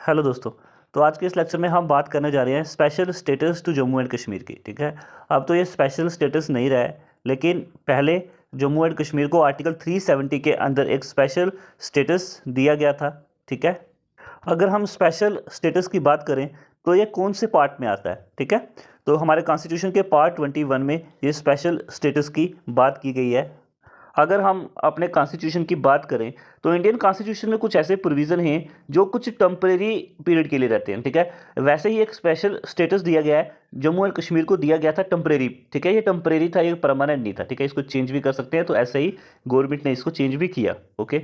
Hello दोस्तों। तो आज के इस लेक्चर में हम बात करने जा रहे हैं special status to Jammu and Kashmir की। ठीक है, अब तो ये स्पेशल स्टेटस नहीं रहा है, लेकिन पहले जम्मू एंड कश्मीर को आर्टिकल 370 के अंदर एक स्पेशल स्टेटस दिया गया था। ठीक है, अगर हम स्पेशल स्टेटस की बात करें तो ये कौन से पार्ट में आता है? ठीक है, तो हमारे कॉन्स्टिट्यूशन के पार्ट 21 में ये स्पेशल स्टेटस की बात की गई है। अगर हम अपने कॉन्स्टिट्यूशन की बात करें तो इंडियन कॉन्स्टिट्यूशन में कुछ ऐसे प्रोविज़न हैं जो कुछ टेम्परेरी पीरियड के लिए रहते हैं। ठीक है, वैसे ही एक स्पेशल स्टेटस दिया गया है, जम्मू एंड कश्मीर को दिया गया था टेम्परेरी। ठीक है, ये टेम्परेरी था, ये परमानेंट नहीं था। ठीक है, इसको चेंज भी कर सकते हैं, तो ऐसे ही गवर्नमेंट ने इसको चेंज भी किया। ओके,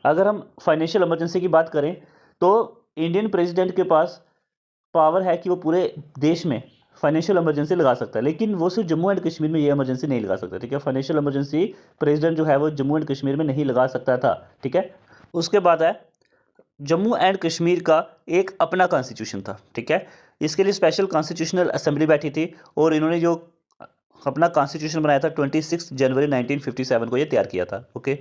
अगर हम फाइनेंशियल इमरजेंसी की बात करें तो इंडियन प्रेसिडेंट के पास पावर है कि वो पूरे देश में फाइनेंशियल इमरजेंसी लगा सकता है, लेकिन वो सिर्फ जम्मू एंड कश्मीर में ये इमरजेंसी नहीं लगा सकता। ठीक है, फाइनेंशियल इमरजेंसी प्रेसिडेंट जो है वो जम्मू एंड कश्मीर में नहीं लगा सकता था। ठीक है, उसके बाद है जम्मू एंड कश्मीर का एक अपना कॉन्स्टिट्यूशन था। ठीक है, इसके लिए स्पेशल कॉन्स्टिट्यूशनल असेंबली बैठी थी और इन्होंने जो अपना कॉन्स्टिट्यूशन बनाया था 26 जनवरी 1957 को ये तैयार किया था। ओके,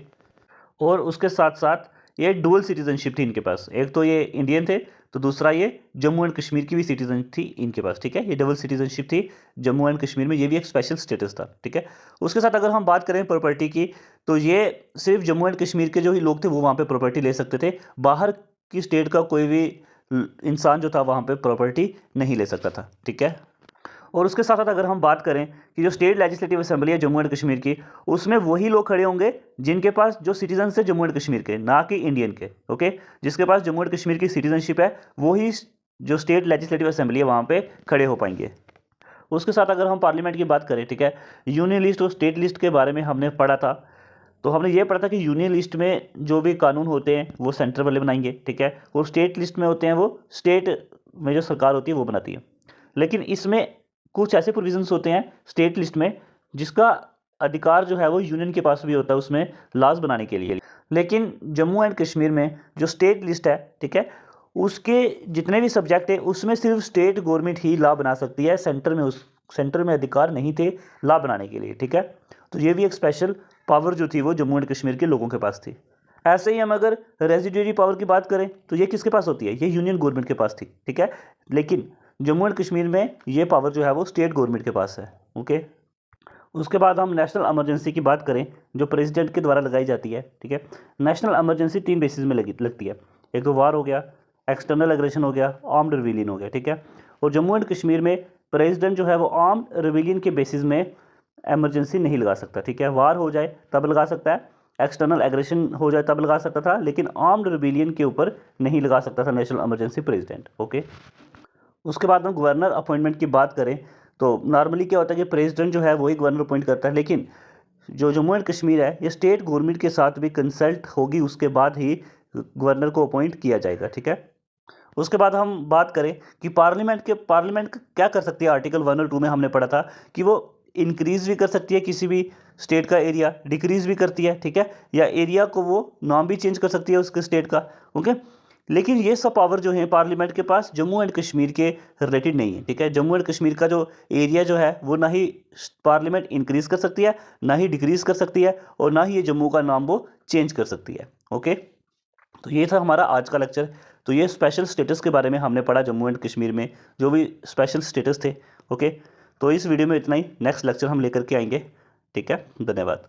और उसके साथ साथ ये डुअल सिटीजनशिप थी इनके पास, एक तो ये इंडियन थे तो दूसरा ये जम्मू एंड कश्मीर की भी सिटीजन थी इनके पास। ठीक है, ये डबल सिटीजनशिप थी जम्मू एंड कश्मीर में, ये भी एक स्पेशल स्टेटस था। ठीक है, उसके साथ अगर हम बात करें प्रॉपर्टी की तो ये सिर्फ जम्मू एंड कश्मीर के जो ही लोग थे वो वहाँ पे प्रॉपर्टी ले सकते थे, बाहर की स्टेट का कोई भी इंसान जो था वहाँ पे प्रॉपर्टी नहीं ले सकता था। ठीक है, और उसके साथ साथ अगर हम बात करें कि जो स्टेट लेजिस्लेटिव असेंबली है जम्मू एंड कश्मीर की, उसमें वही लोग खड़े होंगे जिनके पास जो सिटीजन है जम्मू एंड कश्मीर के, ना कि इंडियन के। ओके, जिसके पास जम्मू एंड कश्मीर की सिटीजनशिप है वही जो स्टेट लेजिस्लेटिव असेंबली है वहाँ पे खड़े हो पाएंगे। उसके साथ अगर हम पार्लियामेंट की बात करें, ठीक है, यूनियन लिस्ट और स्टेट लिस्ट के बारे में हमने पढ़ा था। तो हमने ये पढ़ा था कि यूनियन लिस्ट में जो भी कानून होते हैं वो सेंटर वाले बनाएंगे। ठीक है, और स्टेट लिस्ट में होते हैं वो स्टेट में जो सरकार होती है वो बनाती है। लेकिन इसमें कुछ ऐसे प्रोविजंस होते हैं स्टेट लिस्ट में जिसका अधिकार जो है वो यूनियन के पास भी होता है उसमें लॉज बनाने के लिए। लेकिन जम्मू एंड कश्मीर में जो स्टेट लिस्ट है, ठीक है, उसके जितने भी सब्जेक्ट है उसमें सिर्फ स्टेट गवर्नमेंट ही लॉ बना सकती है, सेंटर में अधिकार नहीं थे लॉ बनाने के लिए। ठीक है, तो ये भी एक स्पेशल पावर जो थी वो जम्मू एंड कश्मीर के लोगों के पास थी। ऐसे ही हम अगर रेजिडरी पावर की बात करें तो ये किसके पास होती है? ये यूनियन गवर्नमेंट के पास थी। ठीक है, लेकिन जम्मू एंड कश्मीर में ये पावर जो है वो स्टेट गवर्नमेंट के पास है। ओके, उसके बाद हम नेशनल इमरजेंसी की बात करें जो प्रेसिडेंट के द्वारा लगाई जाती है। ठीक है, नेशनल इमरजेंसी 3 बेसिस में लगती है, एक तो वार हो गया, एक्सटर्नल एग्रेशन हो गया, आर्म्ड रिविलियन हो गया। ठीक है, और जम्मू एंड कश्मीर में प्रेसिडेंट जो है वो आर्म्ड रिविलियन के बेसिस में एमरजेंसी नहीं लगा सकता। ठीक है, वार हो जाए तब लगा सकता है, एक्सटर्नल एग्रेशन हो जाए तब लगा सकता था, लेकिन आर्म्ड रिविलियन के ऊपर नहीं लगा सकता था नेशनल इमरजेंसी प्रेसिडेंट। ओके, उसके बाद हम गवर्नर अपॉइंटमेंट की बात करें तो नॉर्मली क्या होता है कि प्रेसिडेंट जो है वही गवर्नर अपॉइंट करता है, लेकिन जो जम्मू एंड कश्मीर है ये स्टेट गवर्नमेंट के साथ भी कंसल्ट होगी, उसके बाद ही गवर्नर को अपॉइंट किया जाएगा। ठीक है, उसके बाद हम बात करें कि पार्लियामेंट क्या कर सकती है। आर्टिकल 1 और 2 में हमने पढ़ा था कि वो इंक्रीज़ भी कर सकती है किसी भी स्टेट का एरिया, डिक्रीज़ भी करती है। ठीक है, या एरिया को वो नाम भी चेंज कर सकती है उसके स्टेट का। ओके, लेकिन ये सब पावर जो है पार्लियामेंट के पास जम्मू एंड कश्मीर के रिलेटेड नहीं है। ठीक है, जम्मू एंड कश्मीर का जो एरिया जो है वो ना ही पार्लियामेंट इंक्रीज़ कर सकती है, ना ही डिक्रीज़ कर सकती है, और ना ही ये जम्मू का नाम वो चेंज कर सकती है। ओके, तो ये था हमारा आज का लेक्चर। तो ये स्पेशल स्टेटस के बारे में हमने पढ़ा, जम्मू एंड कश्मीर में जो भी स्पेशल स्टेटस थे। ओके, तो इस वीडियो में इतना ही, नेक्स्ट लेक्चर हम लेकर के आएंगे। ठीक है, धन्यवाद।